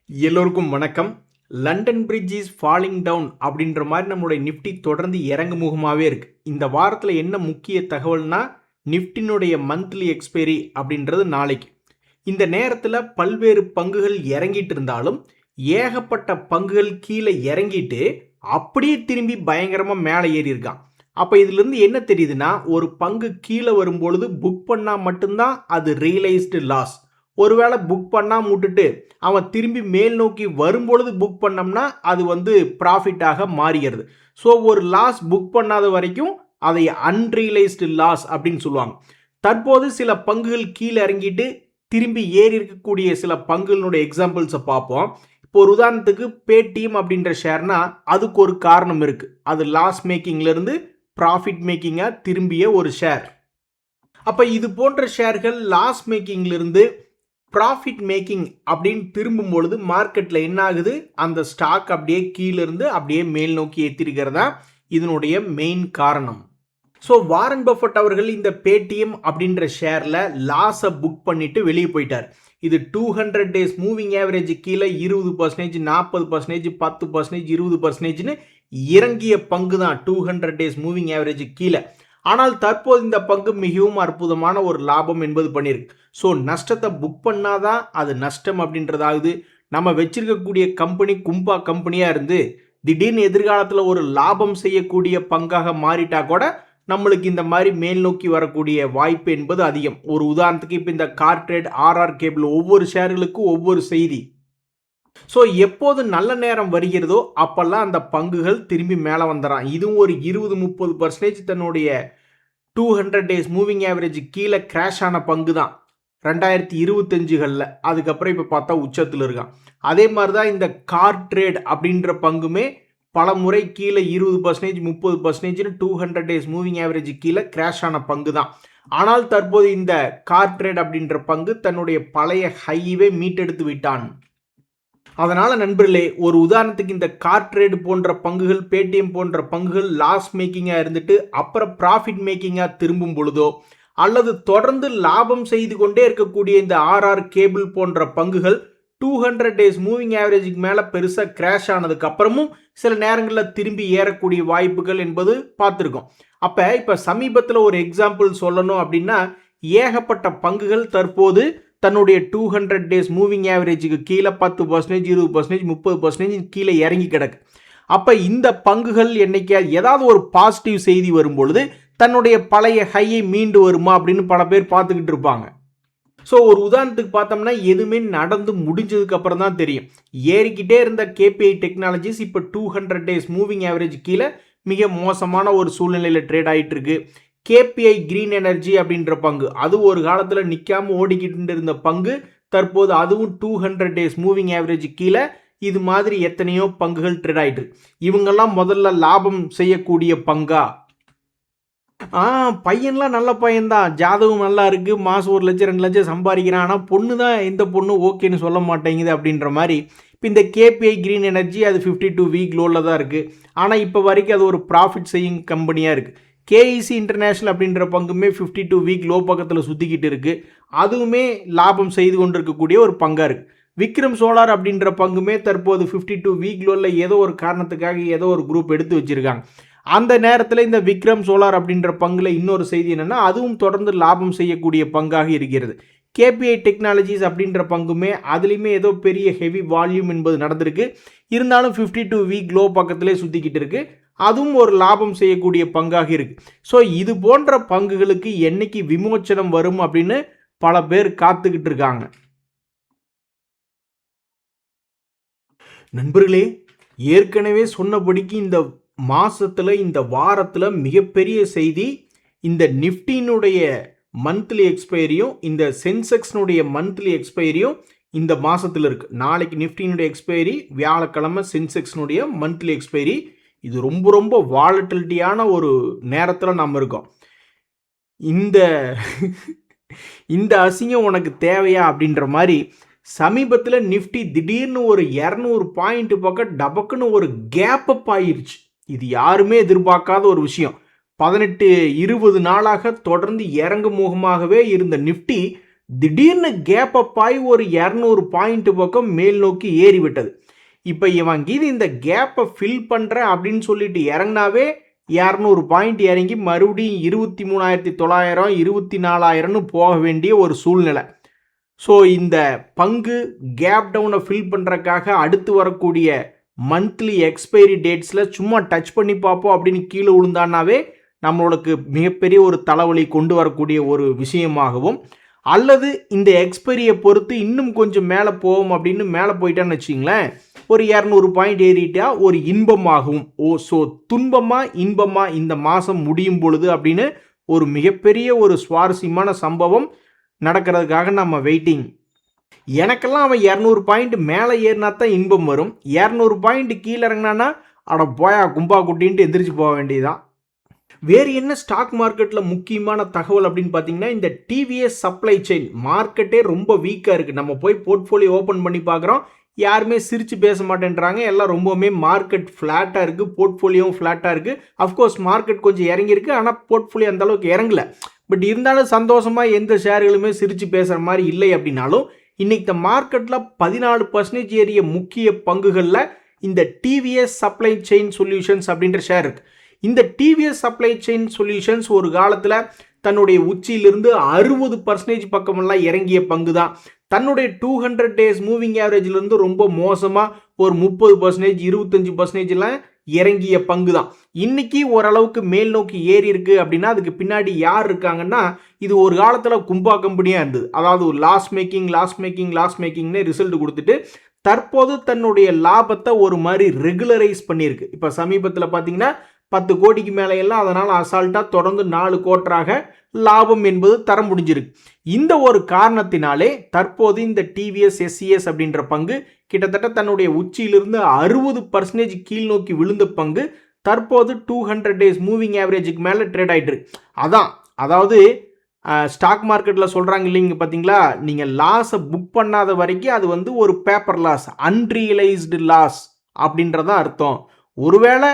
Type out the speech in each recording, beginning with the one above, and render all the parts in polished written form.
எல்லோருக்கும் வணக்கம். London bridge is falling down அப்படின்ற மாதிரி நம்மளுடைய நிஃப்டி தொடர்ந்து இறங்கு முகமாகவே இருக்குது. இந்த வாரத்தில் என்ன முக்கிய தகவல்னா, நிஃப்டினுடைய மந்த்லி எக்ஸ்பைரி அப்படின்றது நாளைக்கு. இந்த நேரத்தில் பல்வேறு பங்குகள் இறங்கிட்டு இருந்தாலும் ஏகப்பட்ட பங்குகள் கீழே இறங்கிட்டு அப்படியே திரும்பி பயங்கரமாக மேலே ஏறி இருக்கான். அப்போ இதிலிருந்து என்ன தெரியுதுன்னா, ஒரு பங்கு கீழே வரும்பொழுது புக் பண்ணால் மட்டும்தான் அது ரியலைஸ்டு லாஸ். ஒருவேளை புக் பண்ணாமல் விட்டுட்டு அவன் திரும்பி மேல் நோக்கி வரும்பொழுது புக் பண்ணோம்னா அது ப்ராஃபிட்டாக மாறுகிறது. ஸோ ஒரு லாஸ் புக் பண்ணாத வரைக்கும் அதை அன்ரியலைஸ்டு லாஸ் அப்படின்னு சொல்லுவாங்க. தற்போது சில பங்குகள் கீழே இறங்கிட்டு திரும்பி ஏறி இருக்கக்கூடிய சில பங்குகளுடைய எக்ஸாம்பிள்ஸை பார்ப்போம். இப்போ ஒரு உதாரணத்துக்கு பேடிஎம் அப்படின்ற ஷேர்னா அதுக்கு ஒரு காரணம் இருக்குது. அது லாஸ் மேக்கிங்லேருந்து ப்ராஃபிட் மேக்கிங்காக திரும்பிய ஒரு ஷேர். அப்போ இது போன்ற ஷேர்கள் லாஸ் மேக்கிங்லேருந்து ப்ராஃபிட் மேக்கிங் அப்படின்னு திரும்பும் பொழுது மார்க்கெட்டில் என்ன ஆகுது, அந்த ஸ்டாக் அப்படியே கீழிருந்து அப்படியே மேல் நோக்கி ஏற்றிருக்கிறதா இதனுடைய மெயின் காரணம். ஸோ வாரன் பஃபட் அவர்கள் இந்த பேடிஎம் அப்படின்ற ஷேரில் லாஸை புக் பண்ணிட்டு வெளியே போயிட்டார். இது 200 days மூவிங் ஆவரேஜ் கீழே 20%, 40%, 10%, 20%ன்னு இறங்கிய பங்கு தான் 200 days மூவிங் ஆவரேஜ் கீழே. ஆனால் தற்போது இந்த பங்கு மிகவும் அற்புதமான ஒரு லாபம் என்பது பண்ணியிருக்கு. ஸோ நஷ்டத்தை புக் பண்ணாதான் அது நஷ்டம் அப்படின்றதாவது. நம்ம வச்சிருக்கக்கூடிய கம்பெனி கும்பா கம்பெனியாக இருந்து திடீர்னு எதிர்காலத்தில் ஒரு லாபம் செய்யக்கூடிய பங்காக மாறிட்டா கூட நம்மளுக்கு இந்த மாதிரி மேல் நோக்கி வரக்கூடிய வாய்ப்பு என்பது அதிகம். ஒரு உதாரணத்துக்கு இப்போ இந்த கார்ட்ரேட், ஆர்ஆர் கேபிள் ஒவ்வொரு ஷேர்களுக்கும் ஒவ்வொரு செய்தி. ஸோ எப்போது நல்ல நேரம் வருகிறதோ அப்போல்லாம் அந்த பங்குகள் திரும்பி மேலே வந்துடுறான். இதுவும் ஒரு 20-30% தன்னுடைய 200 days மூவிங் ஆவரேஜ் கீழே கிராஷ் ஆன பங்கு தான் 2025களில். அதுக்கப்புறம் இப்போ பார்த்தா உச்சத்தில் இருக்கான். அதே மாதிரி தான் இந்த கார் ட்ரேட் அப்படின்ற பங்குமே பல முறை கீழே 20%, 30%, 200 days மூவிங் ஆவரேஜ் கீழே கிராஷ் ஆன பங்கு தான். ஆனால் தற்போது இந்த கார் ட்ரேட் அப்படின்ற பங்கு தன்னுடைய பழைய ஹைவே மீட்டெடுத்து விட்டான். அதனால் நண்பர்களே, ஒரு உதாரணத்துக்கு இந்த கார் ட்ரேடு போன்ற பங்குகள், பேடிஎம் போன்ற பங்குகள் லாஸ் மேக்கிங்காக இருந்துட்டு அப்புறம் ப்ராஃபிட் மேக்கிங்காக திரும்பும் பொழுதோ, அல்லது தொடர்ந்து லாபம் செய்து கொண்டே இருக்கக்கூடிய இந்த ஆர்ஆர் கேபிள் போன்ற பங்குகள் 200 days மூவிங் ஆவரேஜுக்கு மேலே பெருசாக கிராஷ் ஆனதுக்கு அப்புறமும் சில நேரங்களில் திரும்பி ஏறக்கூடிய வாய்ப்புகள் என்பது பார்த்துருக்கோம். இப்போ சமீபத்தில் ஒரு எக்ஸாம்பிள் சொல்லணும் அப்படின்னா, ஏகப்பட்ட பங்குகள் தற்போது தன்னுடைய 200 days மூவிங் ஆவரேஜுக்கு கீழே 10%, 20%, 30% கீழே இறங்கி கிடக்கு. அப்போ இந்த பங்குகள் என்னைக்கு ஏதாவது ஒரு பாசிட்டிவ் செய்தி வரும்பொழுது தன்னுடைய பழைய ஹையை மீண்டு வருமா அப்படின்னு பல பேர் பார்த்துக்கிட்டு இருப்பாங்க. ஸோ ஒரு உதாரணத்துக்கு பார்த்தோம்னா எதுவுமே நடந்து முடிஞ்சதுக்கு அப்புறம் தான் தெரியும். ஏறிக்கிட்டே இருந்த கேபிஐ டெக்னாலஜிஸ் இப்போ 200 days மூவிங் ஆவரேஜ் கீழே மிக மோசமான ஒரு சூழ்நிலையில் ட்ரேட் ஆகிட்டு இருக்கு. கேபிஐ கிரீன் எனர்ஜி அப்படின்ற பங்கு அது ஒரு காலத்தில் நிற்காம ஓடிக்கிட்டு இருந்த பங்கு தற்போது அதுவும் 200 days மூவிங் ஆவரேஜ் கீழே இது மாதிரி எத்தனையோ பங்குகள் ட்ரேட் ஆகிட்டு இருக்கு. இவங்கெல்லாம் முதல்ல லாபம் செய்யக்கூடிய பங்கா? பையன்லாம் நல்ல பையன்தான், ஜாதகம் நல்லா இருக்கு, மாதம் 1 லட்சம் 2 லட்சம் சம்பாதிக்கிறான். ஆனால் பொண்ணு தான் எந்த பொண்ணு ஓகேன்னு சொல்ல மாட்டேங்குது அப்படின்ற மாதிரி. இப்போ இந்த கேபிஐ கிரீன் எனர்ஜி அது 52 வீக் லோவில் தான் இருக்குது. ஆனால் இப்போ வரைக்கும் அது ஒரு ப்ராஃபிட் செய்யும் கம்பெனியாக இருக்குது. கேஇசி இன்டர்நேஷ்னல் அப்படின்ற பங்குமே 52 வீக் லோ பக்கத்தில் சுற்றிக்கிட்டு இருக்குது. அதுவுமே லாபம் செய்து கொண்டு இருக்கக்கூடிய ஒரு பங்காக இருக்குது. விக்ரம் சோலார் அப்படின்ற பங்குமே தற்போது 52 வீக் லோவில் ஏதோ ஒரு காரணத்துக்காக ஏதோ ஒரு குரூப் எடுத்து வச்சுருக்காங்க. அந்த நேரத்தில் இந்த விக்ரம் சோலார் அப்படின்ற பங்கில் இன்னொரு செய்தி என்னென்னா, அதுவும் தொடர்ந்து லாபம் செய்யக்கூடிய பங்காக இருக்கிறது. கேபிஐ டெக்னாலஜிஸ் அப்படின்ற பங்குமே அதுலேயுமே ஏதோ பெரிய ஹெவி வால்யூம் என்பது நடந்திருக்கு. இருந்தாலும் 52 வீக் லோ பக்கத்திலே சுற்றிக்கிட்டு இருக்கு. அதுவும் ஒரு லாபம் செய்யக்கூடிய பங்காக இருக்குது. ஸோ இது போன்ற பங்குகளுக்கு என்னைக்கு விமோச்சனம் வரும் அப்படின்னு பல பேர் காத்துக்கிட்டு இருக்காங்க. நண்பர்களே, ஏற்கனவே சொன்னபடிக்கு இந்த மாதத்தில் இந்த வாரத்தில் மிகப்பெரிய செய்தி, இந்த நிஃப்டினுடைய மந்த்லி எக்ஸ்பைரியும் இந்த சென்செக்ஸ்னுடைய மந்த்லி எக்ஸ்பைரியும் இந்த மாதத்தில் இருக்குது. நாளைக்கு நிஃப்டினுடைய எக்ஸ்பைரி, வியாழக்கிழமை சென்செக்ஸ்னுடைய மந்த்லி எக்ஸ்பைரி. இது ரொம்ப ரொம்ப வாலட்டிலிட்டியான ஒரு நேரத்தில் நம்ம இருக்கோம். இந்த அசிங்கம் உனக்கு தேவையா அப்படின்ற மாதிரி சமீபத்தில் நிஃப்டி திடீர்னு ஒரு 200 பாயிண்ட் பக்கம் டபக்குன்னு ஒரு கேப் அப் ஆயிடுச்சு. இது யாருமே எதிர்பார்க்காத ஒரு விஷயம். 18-20 நாளாக தொடர்ந்து இறங்கு முகமாகவே இருந்த நிஃப்டி திடீர்னு கேப் அப் ஆகி ஒரு 200 பாயிண்ட் பக்கம் மேல் நோக்கி ஏறிவிட்டது. இப்போ இவன் கீது இந்த கேப்பை ஃபில் பண்ணுறேன் அப்படின்னு சொல்லிட்டு இறங்கினாவே 200 பாயிண்ட் இறங்கி மறுபடியும் 23,900 24,000ன்னு போக வேண்டிய ஒரு சூழ்நிலை. ஸோ இந்த பங்கு கேப் டவுனை ஃபில் பண்ணுறதுக்காக அடுத்து வரக்கூடிய மந்த்லி எக்ஸ்பைரி டேட்ஸில் சும்மா டச் பண்ணி பார்ப்போம் அப்படின்னு கீழே விழுந்தானாவே நம்மளுக்கு மிகப்பெரிய ஒரு தலைவலி கொண்டு வரக்கூடிய ஒரு விஷயமாகவும், அல்லது இந்த எக்ஸ்பைரியை பொறுத்து இன்னும் கொஞ்சம் மேலே போவோம் அப்படின்னு மேலே போயிட்டான்னு வச்சிங்களேன், ஒரு 200 பாயிண்ட் ஏறிட்டா ஒரு இன்பமாகவும், ஸோ துன்பமா இன்பமா இந்த மாதம் முடியும் பொழுது அப்படின்னு ஒரு மிகப்பெரிய ஒரு சுவாரஸ்யமான சம்பவம் நடக்கிறதுக்காக நம்ம வெயிட்டிங். எனக்கெல்லாம் அவன் 200 பாயிண்ட் மேலே ஏறினா தான் இன்பம் வரும். 200 பாயிண்ட் கீழே இறங்கினான்னா அட போயா கும்பா குட்டின்ட்டு எந்திரிச்சு போக வேண்டியதுதான். வேறு என்ன ஸ்டாக் மார்க்கெட்டில் முக்கியமான தகவல் அப்படின்னு பார்த்தீங்கன்னா, இந்த டிவிஎஸ் சப்ளை செயின் மார்க்கெட்டே ரொம்ப வீக்காக இருக்குது. நம்ம போய் போர்ட்ஃபோலியோ ஓப்பன் பண்ணி பார்க்குறோம், யாருமே சிரித்து பேச மாட்டேன்றாங்க. எல்லாம் ரொம்பவுமே மார்க்கெட் ஃப்ளாட்டாக இருக்குது, போர்ட்ஃபோலியோவும் ஃப்ளாட்டாக இருக்குது. அஃப்கோர்ஸ் மார்க்கெட் கொஞ்சம் இறங்கியிருக்கு, ஆனால் போர்ட்ஃபோலியோ அந்தளவுக்கு இறங்கலை. பட் இருந்தாலும் சந்தோஷமாக எந்த ஷேர்களுமே சிரித்து பேசுகிற மாதிரி இல்லை. அப்படின்னாலும் இன்றைக்கி இந்த மார்க்கெட்டில் 14% ஏறிய முக்கிய பங்குகளில் இந்த டிவிஎஸ் சப்ளை செயின் சொல்யூஷன்ஸ் அப்படின்ற ஷேர் இருக்குது. இந்த டிவிஎஸ் சப்ளை செயின் சொல்யூஷன்ஸ் ஒரு காலத்தில் தன்னுடைய உச்சியிலிருந்து 60% பக்கமெல்லாம் இறங்கிய பங்கு தான். தன்னுடைய 200 டேஸ் மூவிங் ஆவரேஜிலிருந்து ரொம்ப மோசமாக ஒரு 30%, 25%லாம் இறங்கிய பங்கு தான். இன்னைக்கு ஓரளவுக்கு மேல் நோக்கி ஏறி இருக்கு அப்படின்னா அதுக்கு பின்னாடி யார் இருக்காங்கன்னா, இது ஒரு காலத்தில் கும்பா கம்பெனியாக இருந்தது. அதாவது லாஸ் மேக்கிங்னு ரிசல்ட் கொடுத்துட்டு தற்போது தன்னுடைய லாபத்தை ஒரு மாதிரி ரெகுலரைஸ் பண்ணியிருக்கு. இப்போ சமீபத்தில் பார்த்தீங்கன்னா 10 கோடிக்கு மேலே எல்லாம் அதனால் அசால்ட்டாக தொடர்ந்து 4 குவார்ட்டராக லாபம் என்பது தர முடிஞ்சிருக்கு. இந்த ஒரு காரணத்தினாலே தற்போது இந்த டிவிஎஸ் எஸ்சிஎஸ் அப்படின்ற பங்கு கிட்டத்தட்ட தன்னுடைய உச்சியிலிருந்து 60% கீழ் நோக்கி விழுந்த பங்கு தற்போது 200 டேஸ் மூவிங் ஆவரேஜுக்கு மேலே ட்ரேட் ஆகிட்டு இருக்கு. அதாவது ஸ்டாக் மார்க்கெட்டில் சொல்கிறாங்க இல்லைங்க பார்த்தீங்களா, நீங்கள் லாஸை புக் பண்ணாத வரைக்கும் அது வந்து ஒரு பேப்பர் லாஸ், அன்ரியலைஸ்டு லாஸ் அப்படின்றதான் அர்த்தம். ஒருவேளை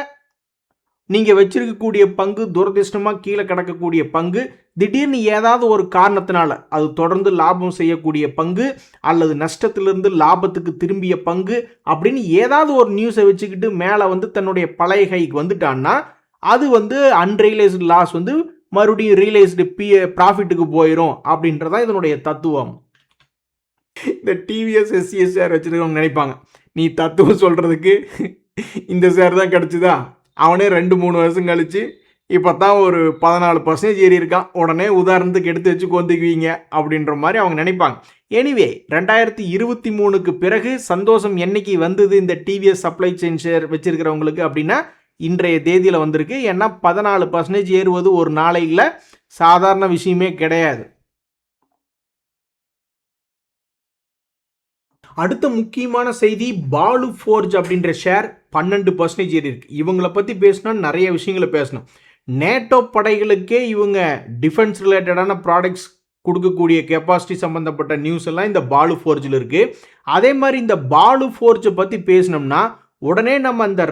நீங்கள் வச்சிருக்கக்கூடிய பங்கு துரதிர்ஷ்டமாக கீழே கிடக்கக்கூடிய பங்கு திடீர்னு ஏதாவது ஒரு காரணத்தினால அது தொடர்ந்து லாபம் செய்யக்கூடிய பங்கு அல்லது நஷ்டத்திலிருந்து லாபத்துக்கு திரும்பிய பங்கு அப்படின்னு ஏதாவது ஒரு நியூஸை வச்சுக்கிட்டு மேலே வந்து தன்னுடைய பழைய கைக்கு வந்துட்டான்னா அது வந்து அன்ரியலைஸ்டு லாஸ் வந்து மறுபடியும் ரியலைஸ்டு ப்ராஃபிட்டுக்கு போயிடும் அப்படின்றதான் இதனுடைய தத்துவம். இந்த டிவிஎஸ் எஸ்சிஎஸ் ஷேர் வச்சுருக்கவங்க நினைப்பாங்க, நீ தத்துவம் சொல்கிறதுக்கு இந்த ஷேர் தான் கிடச்சிதா, அவனே 2-3 வருஷம் கழிச்சு இப்போ தான் ஒரு 14% ஏறி இருக்கான், உடனே உதாரணத்துக்கு எடுத்து வச்சு கொந்துக்குவீங்க அப்படின்ற மாதிரி அவங்க நினைப்பாங்க. எனிவே 2023க்கு பிறகு சந்தோஷம் என்னைக்கு வந்தது இந்த டிவிஎஸ் சப்ளை செயின் ஷேர் வச்சிருக்கிறவங்களுக்கு அப்படின்னா இன்றைய தேதியில் வந்திருக்கு. ஏன்னா 14% ஏறுவது ஒரு நாளையில் சாதாரண விஷயமே கிடையாது. அடுத்த முக்கியமான செய்தி, பாலு ஃபோர்ஜ் அப்படின்ற ஷேர் 12% ஏறி இருக்கு. இவங்களை பற்றி பேசினா நிறைய விஷயங்களை பேசணும். நேட்டோ படைகளுக்கே இவங்க டிஃபென்ஸ் ரிலேட்டடான ப்ராடக்ட்ஸ் கொடுக்கக்கூடிய கெப்பாசிட்டி சம்மந்தப்பட்ட நியூஸ் எல்லாம் இந்த பாலு ஃபோர்ஜில் இருக்குது. அதே மாதிரி இந்த பாலு ஃபோர்ஜை பற்றி பேசினோம்னா உடனே நம்ம இந்த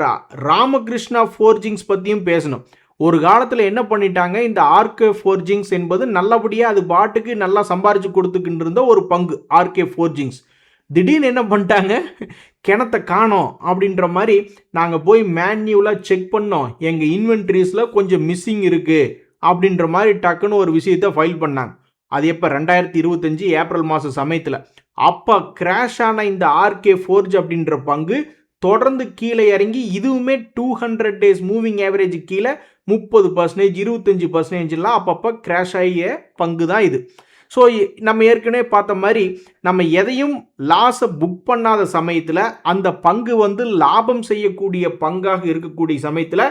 ராமகிருஷ்ணா ஃபோர்ஜிங்ஸ் பற்றியும் பேசணும். ஒரு காலத்தில் என்ன பண்ணிட்டாங்க, இந்த ஆர்கே ஃபோர்ஜிங்ஸ் என்பது நல்லபடியாக அது பாட்டுக்கு நல்லா சம்பாரிச்சு கொடுத்துக்கிட்டு இருந்த ஒரு பங்கு ஆர்கே ஃபோர்ஜிங்ஸ். திடீர்னு என்ன பண்ணிட்டாங்க, கிணத்தை காணோம் அப்படின்ற மாதிரி நாங்கள் போய் மேன்யூலாக செக் பண்ணோம், எங்கள் இன்வென்ட்ரிஸில் கொஞ்சம் மிஸ்ஸிங் இருக்குது அப்படின்ற மாதிரி டக்குன்னு ஒரு விஷயத்தை ஃபைல் பண்ணாங்க. அது எப்போ 2025 ஏப்ரல் மாத சமயத்தில். அப்போ கிராஷ் ஆன இந்த ஆர்கே ஃபோர்ஜ் அப்படின்ற பங்கு தொடர்ந்து கீழே இறங்கி இதுவுமே 200 டேஸ் மூவிங் ஆவரேஜ் கீழே 30%, 25%லாம் அப்பப்போ கிராஷ் ஆகிய பங்கு தான் இது. ஸோ நம்ம ஏற்கனவே பார்த்த மாதிரி நம்ம எதையும் லாஸை புக் பண்ணாத சமயத்தில் அந்த பங்கு வந்து லாபம் செய்யக்கூடிய பங்காக இருக்கக்கூடிய சமயத்தில்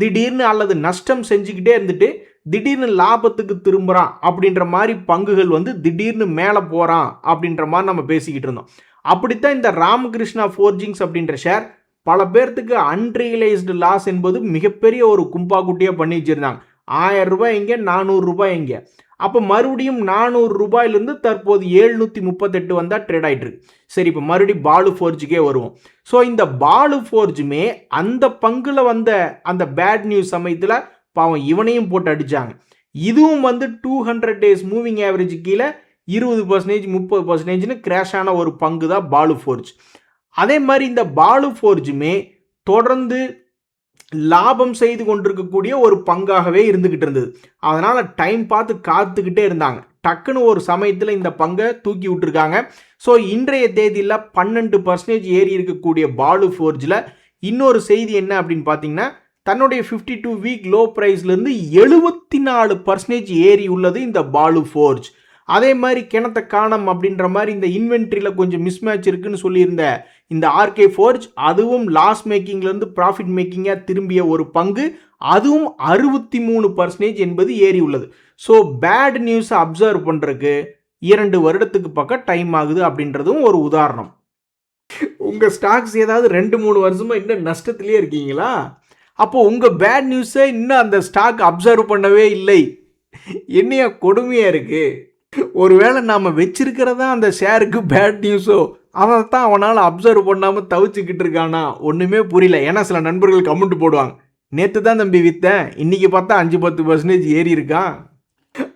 திடீர்னு அல்லது நஷ்டம் செஞ்சுக்கிட்டே இருந்துட்டு திடீர்னு லாபத்துக்கு திரும்புகிறான் அப்படின்ற மாதிரி பங்குகள் வந்து திடீர்னு மேலே போகிறான் அப்படின்ற மாதிரி நம்ம பேசிக்கிட்டு இருந்தோம். அப்படித்தான் இந்த ராமகிருஷ்ணா ஃபோர்ஜிங்ஸ் அப்படின்ற ஷேர் பல பேர்த்துக்கு அன்ரியலைஸ்டு லாஸ் என்பது மிகப்பெரிய ஒரு கும்பா குட்டியாக பண்ணி வச்சுருந்தாங்க. 1000 ரூபாய் எங்கே, 400 ரூபாய் எங்கே. அப்போ மறுபடியும் 400 ரூபாயிலிருந்து தற்போது 738 வந்தால் ட்ரேட் ஆகிட்டு இருக்கு. சரி, இப்போ மறுபடியும் பாலு ஃபோர்ஜுக்கே வருவோம். ஸோ இந்த பாலு ஃபோர்ஜுமே அந்த பங்குல வந்த அந்த பேட் நியூஸ் சமயத்தில் பாவம் இவனையும் போட்டு அடித்தாங்க. இதுவும் வந்து 200 டேஸ் மூவிங் ஆவரேஜ் கீழே 20%, 30%ன்னு கிராஷ் ஆன ஒரு பங்கு தான் பாலு ஃபோர்ஜ். அதே மாதிரி இந்த பாலு ஃபோர்ஜுமே தொடர்ந்து லாபம் செய்து கொண்டிருக்கக்கூடிய ஒரு பங்காகவே இருந்துகிட்டு இருந்தது. அதனால டைம் பார்த்து காத்துக்கிட்டே இருந்தாங்க. டக்குன்னு ஒரு சமயத்தில் இந்த பங்கை தூக்கி விட்டுருக்காங்க. ஸோ இன்றைய தேதியில் 12% ஏறி இருக்கக்கூடிய பாலு ஃபோர்ஜில் இன்னொரு செய்தி என்ன அப்படின்னு பார்த்தீங்கன்னா, தன்னுடைய 52 வீக் லோ ப்ரைஸ்லேருந்து 74% ஏறி உள்ளது இந்த பாலு ஃபோர்ஜ். அதே மாதிரி கிணத்த காணம் அப்படின்ற மாதிரி இந்த இன்வென்ட்ரியில் கொஞ்சம் மிஸ்மேட்ச் இருக்குன்னு சொல்லியிருந்த இந்த ஆர்கே ஃபோர்ஜ் அதுவும் லாஸ் மேக்கிங்லேருந்து ப்ராஃபிட் மேக்கிங்காக திரும்பிய ஒரு பங்கு, அதுவும் 63% என்பது ஏறி உள்ளது. ஸோ பேட் நியூஸை அப்சர்வ் பண்ணுறதுக்கு 2 வருடத்துக்கு பக்கம் டைம் ஆகுது அப்படின்றதும் ஒரு உதாரணம். உங்கள் ஸ்டாக்ஸ் ஏதாவது 2-3 வருஷமாக இன்னும் நஷ்டத்திலே இருக்கீங்களா? அப்போ உங்கள் பேட் நியூஸை இன்னும் அந்த ஸ்டாக் அப்சர்வ் பண்ணவே இல்லை. என்னையா கொடுமையாக இருக்குது. ஒருவேளை நாம் வச்சிருக்கிறதா அந்த ஷேருக்கு பேட் நியூஸோ, அதை தான் அவனால் அப்சர்வ் பண்ணாமல் தவிச்சுக்கிட்டு இருக்கானா ஒன்றுமே புரியல. ஏன்னா சில நண்பர்கள் கமெண்ட் போடுவாங்க, நேற்று தான் தம்பி விற்றேன், இன்றைக்கி பார்த்தா 5-10% ஏறி இருக்கான்.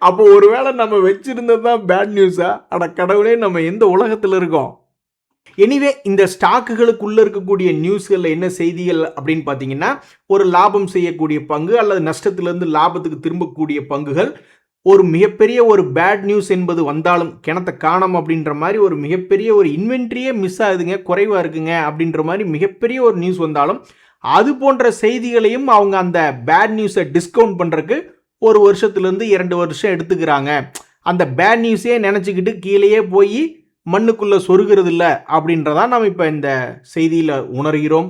அப்போ ஒருவேளை நம்ம வச்சிருந்தது தான் பேட் நியூஸா? அட கடவுளே, நம்ம எந்த உலகத்தில் இருக்கோம்? எனிவே, இந்த ஸ்டாக்குகளுக்குள்ளே இருக்கக்கூடிய நியூஸ்களில் என்ன செய்திகள் அப்படின்னு பார்த்தீங்கன்னா, ஒரு லாபம் செய்யக்கூடிய பங்கு அல்லது நஷ்டத்திலிருந்து லாபத்துக்கு திரும்பக்கூடிய பங்குகள், ஒரு மிகப்பெரிய ஒரு பேட் நியூஸ் என்பது வந்தாலும் கிணத்த காணோம் அப்படின்ற மாதிரி ஒரு மிகப்பெரிய ஒரு இன்வென்ட்ரியே மிஸ் ஆகுதுங்க, குறைவாக இருக்குங்க அப்படின்ற மாதிரி மிகப்பெரிய ஒரு நியூஸ் வந்தாலும் அது போன்ற செய்திகளையும் அவங்க அந்த பேட் நியூஸை டிஸ்கவுண்ட் பண்ணுறதுக்கு 1 வருஷத்துலேருந்து 2 வருஷம் எடுத்துக்கிறாங்க. அந்த பேட் நியூஸே நினச்சிக்கிட்டு கீழேயே போய் மண்ணுக்குள்ளே சொருகிறது இல்லை அப்படின்றதான் நாம் இப்போ இந்த செய்தியில் உணர்கிறோம்.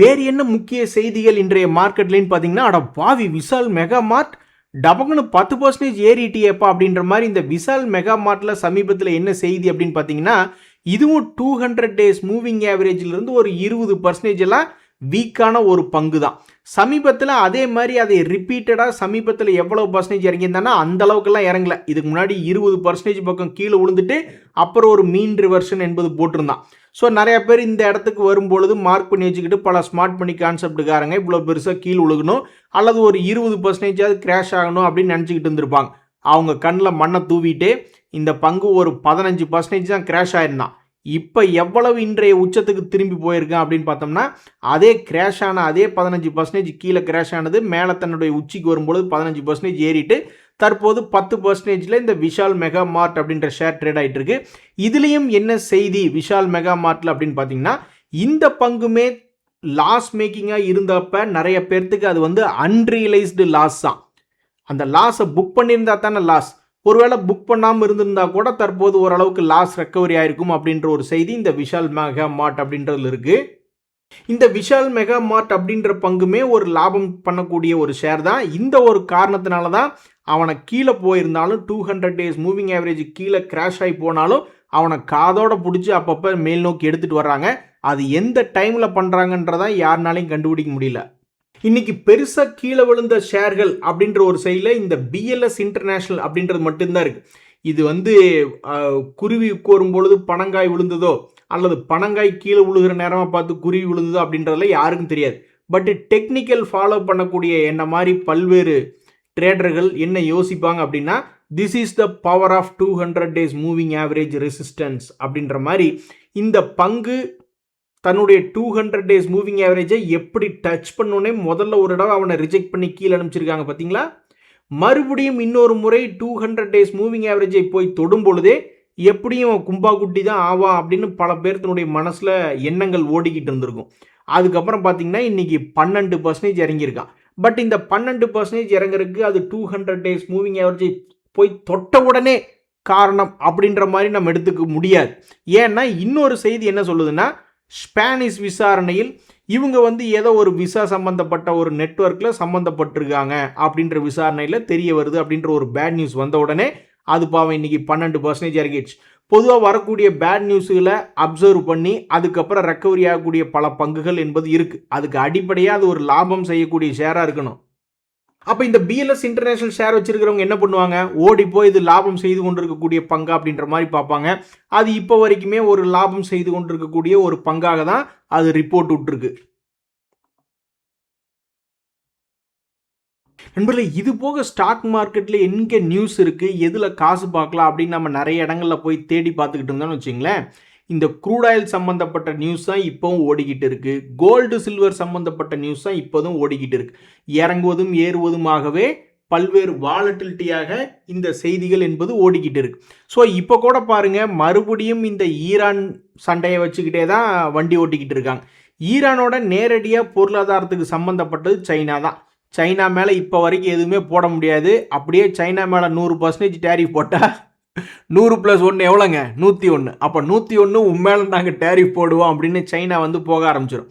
வேறு என்ன முக்கிய செய்திகள் இன்றைய மார்க்கெட்லேன்னு பார்த்தீங்கன்னா, அட பாவி, விஷால் மெகா மார்ட் டபக்குன்னு 10% ஏறிட்டியப்பா அப்படின்ற மாதிரி இந்த விஷால் மெகா மார்ட்டில் சமீபத்தில் என்ன செய்தி அப்படின்னு பார்த்தீங்கன்னா, இதுவும் 200 டேஸ் மூவிங் ஆவரேஜிலிருந்து ஒரு 20% எல்லாம் வீக்கான ஒரு பங்கு தான். சமீபத்தில் அதே மாதிரி அதை ரிப்பீட்டடாக சமீபத்தில் எவ்வளவு பர்சன்டேஜ் இறங்கியிருந்தானா அந்த அளவுக்குலாம் இறங்கல. இதுக்கு முன்னாடி 20% பக்கம் கீழே விழுந்துட்டு அப்புறம் ஒரு மீன் ரிவர்ஷன் என்பது போட்டிருந்தான். ஸோ நிறைய பேர் இந்த இடத்துக்கு வரும்பொழுது மார்க் பண்ணி வச்சுக்கிட்டு பல ஸ்மார்ட் மணி கான்செப்டுக்காரங்க இவ்வளோ பெருசாக கீழே விழுகணும் அல்லது ஒரு 20% கிராஷ் ஆகணும் அப்படின்னு நினச்சிக்கிட்டு இருந்திருப்பாங்க. அவங்க கண்ணில் மண்ணை தூவிட்டு இந்த பங்கு ஒரு 15% தான் கிராஷ் ஆயிருந்தான். இப்போ எவ்வளவு இன்றைய உச்சத்துக்கு திரும்பி போயிருக்கேன் அப்படின்னு பார்த்தோம்னா, அதே கிராஷ் ஆன அதே 15% கீழே கிராஷ் ஆனது மேலே தன்னுடைய உச்சிக்கு வரும்பொழுது 15% ஏறிட்டு தற்போது 10% இந்த விஷால் மெகா மார்ட் அப்படின்ற ஷேர் ட்ரேட் ஆகிட்டு இருக்கு. இதுலேயும் என்ன செய்தி விஷால் மெகா மார்ட்டில் அப்படின்னு பார்த்தீங்கன்னா, இந்த பங்குமே லாஸ் மேக்கிங்காக இருந்தப்ப நிறைய பேர்த்துக்கு அது வந்து அன்ரியலைஸ்டு லாஸ் தான். அந்த லாஸை புக் பண்ணியிருந்தா தானே லாஸ். ஒருவேளை புக் பண்ணாமல் இருந்திருந்தா கூட தற்போது ஓரளவுக்கு லாஸ் ரெக்கவரி ஆயிருக்கும் அப்படின்ற ஒரு செய்தி இந்த விஷால் மெகா மார்ட் அப்படின்றதுல இருக்கு. இந்த விஷால் மெகா மார்ட் அப்படின்ற பங்குமே ஒரு லாபம் பண்ணக்கூடிய ஒரு ஷேர் தான். இந்த ஒரு காரணத்தினால தான் அவனை கீழே போயிருந்தாலும் 200 டேஸ் மூவிங் ஆவரேஜ் கீழே கிராஷ் ஆகி போனாலும் அவனை காதோட பிடிச்சி அப்பப்போ மேல் நோக்கி எடுத்துகிட்டு வர்றாங்க. அது எந்த டைமில் பண்ணுறாங்கன்றதான் யாருனாலையும் கண்டுபிடிக்க முடியல. இன்னைக்கு பெருசாக கீழே விழுந்த ஷேர்கள் அப்படின்ற ஒரு சைடில் இந்த பிஎல்எஸ் இன்டர்நேஷ்னல் அப்படின்றது மட்டும்தான் இருக்குது. இது வந்து குருவி கோரும் பொழுது பனங்காய் விழுந்ததோ அல்லது பனங்காய் கீழே விழுகிற நேரமாக பார்த்து குருவி விழுந்ததோ அப்படின்றதுல யாருக்கும் தெரியாது. பட் டெக்னிக்கல் ஃபாலோ பண்ணக்கூடிய என்ன மாதிரி பல்வேறு ட்ரேடர்கள் என்ன யோசிப்பாங்க அப்படின்னா, this is the power of 200 days moving average resistance அப்படின்ற மாதிரி இந்த பங்கு தன்னுடைய 200 டேஸ் மூவிங் ஆவரேஜை எப்படி டச் பண்ணோன்னே முதல்ல ஒரு தடவை அவனை ரிஜெக்ட் பண்ணி கீழே அனுப்பிச்சிருக்காங்க பார்த்தீங்களா. மறுபடியும் இன்னொரு முறை 200 டேஸ் மூவிங் ஆவரேஜை போய் தொடும் பொழுதே எப்படியும் கும்பா குட்டி தான் ஆவா அப்படின்னு பல பேர்த்தினுடைய மனசில் எண்ணங்கள் ஓடிக்கிட்டு இருந்திருக்கும். அதுக்கப்புறம் பார்த்தீங்கன்னா இன்னைக்கு 12% இறங்கியிருக்கான். பட் இந்த 12% இறங்குறதுக்கு அது 200 டேஸ் மூவிங் ஆவரேஜை போய் தொட்ட உடனே காரணம் அப்படின்ற மாதிரி நம்ம எடுத்துக்க முடியாது. ஏன்னா இன்னொரு செய்தி என்ன சொல்லுதுன்னா, ஸ்பானிஷ் விசாரணையில் இவங்க வந்து ஏதோ ஒரு விசா சம்மந்தப்பட்ட ஒரு நெட்வொர்க்கில் சம்மந்தப்பட்டிருக்காங்க அப்படின்ற விசாரணையில் தெரிய வருது அப்படின்ற ஒரு பேட் நியூஸ் வந்த உடனே அது பாவம் இன்னைக்கு 12% இறங்கிடுச்சு. பொதுவாக வரக்கூடிய பேட் நியூஸுகளை அப்சர்வ் பண்ணி அதுக்கப்புறம் ரெக்கவரி ஆகக்கூடிய பல பங்குகள் என்பது இருக்குது. அதுக்கு அடிப்படையாக அது ஒரு லாபம் செய்யக்கூடிய ஷேராக இருக்கணும். அப்போ இந்த பிஎல்எஸ் இன்டர்நேஷனல் ஷேர் வச்சிருக்கிறவங்க என்ன பண்ணுவாங்க, ஓடி போய் இது லாபம் செய்து கொண்டிருக்கக்கூடிய பங்கா அப்படின்ற மாதிரி பார்ப்பாங்க. அது இப்போ வரைக்குமே ஒரு லாபம் செய்து கொண்டிருக்கக்கூடிய ஒரு பங்காக தான் அது ரிப்போர்ட் விட்டுருக்கு. நண்பர்களே, இது போக ஸ்டாக் மார்க்கெட்டில் எங்கே நியூஸ் இருக்குது, எதில் காசு பார்க்கலாம் அப்படின்னு நம்ம நிறைய இடங்களில் போய் தேடி பார்த்துக்கிட்டு இருந்தோம்னு வச்சுங்களேன், இந்த க்ரூட் ஆயில் சம்மந்தப்பட்ட நியூஸ் தான் இப்போவும் ஓடிக்கிட்டு இருக்குது. கோல்டு சில்வர் சம்மந்தப்பட்ட நியூஸ் தான் இப்போதும் ஓடிக்கிட்டு இருக்குது. இறங்குவதும் ஏறுவதுமாகவே பல்வேறு வாலட்டிலிட்டியாக இந்த செய்திகள் என்பது ஓடிக்கிட்டு இருக்கு. ஸோ இப்போ கூட பாருங்கள், மறுபடியும் இந்த ஈரான் சண்டையை வச்சுக்கிட்டே தான் வண்டி ஓட்டிக்கிட்டு இருக்காங்க. ஈரானோட நேரடியாக பொருளாதாரத்துக்கு சம்மந்தப்பட்டது சைனா தான். சைனா மேலே இப்போ வரைக்கும் எதுவுமே போட முடியாது. அப்படியே சைனா மேலே 100% டேரிஃப் போட்டால் 100 + 1 எவ்வளோங்க? 101. அப்போ 101 மேலே நாங்கள் டேரிஃப் போடுவோம் அப்படின்னு சைனா வந்து போக ஆரம்பிச்சிடும்.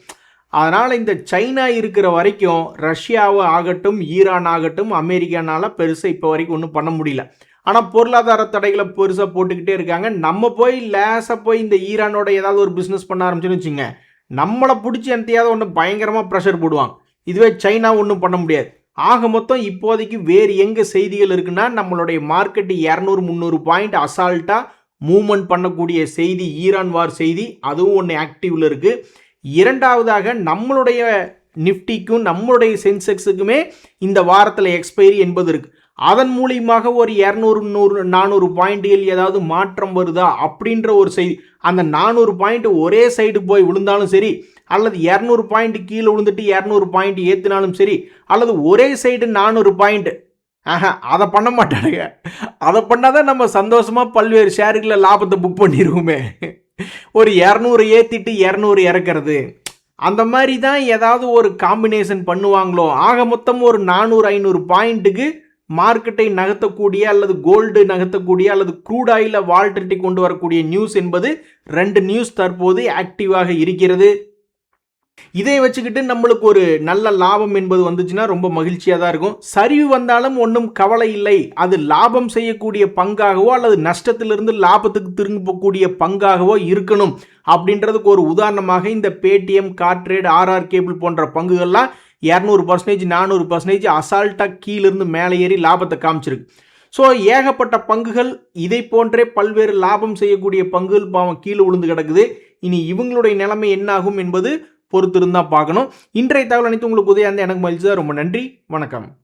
அதனால் இந்த சைனா இருக்கிற வரைக்கும் ரஷ்யாவை ஆகட்டும், ஈரான் ஆகட்டும், அமெரிக்கானால பெருசாக இப்போ வரைக்கும் ஒன்றும் பண்ண முடியல. ஆனால் பொருளாதார தடைகளை பெருசாக போட்டுக்கிட்டே இருக்காங்க. நம்ம போய் லேசாக போய் இந்த ஈரானோட ஏதாவது ஒரு பிஸ்னஸ் பண்ண ஆரம்பிச்சுன்னு வச்சுங்க, நம்மளை பிடிச்சி எந்தையாவது ஒன்று பயங்கரமாக ப்ரெஷர் போடுவாங்க. இதுவே சைனா ஒன்றும் பண்ண முடியாது. ஆக மொத்தம் இப்போதைக்கு வேறு எங்கே செய்திகள் இருக்குன்னா, நம்மளுடைய மார்க்கெட்டு 200-300 பாயிண்ட் அசால்ட்டாக மூவ்மெண்ட் பண்ணக்கூடிய செய்தி, ஈரான் வார் செய்தி, அதுவும் ஒன்று ஆக்டிவில் இருக்குது. இரண்டாவதாக நம்மளுடைய நிஃப்டிக்கும் நம்மளுடைய சென்செக்ஸுக்குமே இந்த வாரத்தில் எக்ஸ்பைரி என்பது இருக்குது. அதன் மூலியமாக ஒரு 200-400 பாயிண்ட்கள் ஏதாவது மாற்றம் வருதா அப்படின்ற ஒரு செய்தி. அந்த 400 பாயிண்ட் ஒரே சைடு போய் விழுந்தாலும் சரி, அல்லது 200 பாயிண்ட் கீழே விழுந்துட்டு 200 பாயிண்ட் ஏற்றினாலும் சரி, அல்லது ஒரே சைடு 400 பாயிண்ட், அதை பண்ண மாட்டானுங்க. அதை பண்ணாதான் நம்ம சந்தோஷமாக பல்வேறு ஷேருகளில் லாபத்தை புக் பண்ணிடுவோமே. ஒரு 200 ஏற்றிட்டு 200 இறக்கிறது, அந்த மாதிரி தான் ஏதாவது ஒரு காம்பினேஷன் பண்ணுவாங்களோ. ஆக மொத்தம் ஒரு 400-500 பாயிண்ட்டுக்கு மார்க்கெட்டை நகர்த்தக்கூடிய அல்லது கோல்டு நகர்த்தக்கூடிய அல்லது க்ரூட் ஆயில வால்டிலிட்டி கொண்டு வரக்கூடிய நியூஸ் என்பது 2 நியூஸ் தற்போது ஆக்டிவாக இருக்கிறது. இதை வச்சுக்கிட்டு நம்மளுக்கு ஒரு நல்ல லாபம் என்பது வந்துச்சுன்னா ரொம்ப மகிழ்ச்சியாக தான் இருக்கும். சரிவு வந்தாலும் ஒன்றும் கவலை இல்லை. அது லாபம் செய்யக்கூடிய பங்காகவோ அல்லது நஷ்டத்திலிருந்து லாபத்துக்கு திரும்பக்கூடிய பங்காகவோ இருக்கணும் அப்படின்றதுக்கு ஒரு உதாரணமாக இந்த பேடிஎம், கார்ட்ரேட், ஆர்ஆர் கேபிள் போன்ற பங்குகள்லாம் 200%, 400% அசால்ட்டாக கீழிருந்து மேலே ஏறி லாபத்தை காமிச்சிருக்கு. ஸோ ஏகப்பட்ட பங்குகள் இதை போன்றே பல்வேறு லாபம் செய்யக்கூடிய பங்குகள் பாவம் கீழே விழுந்து கிடக்குது. இனி இவங்களுடைய நிலைமை என்னாகும் என்பது பொறுத்திருந்தா பார்க்கணும். இன்றைய தகவல் அனைத்து உங்களுக்கு உதவியாக இருந்தால் எனக்கு மகிழ்ச்சி தான். ரொம்ப நன்றி, வணக்கம்.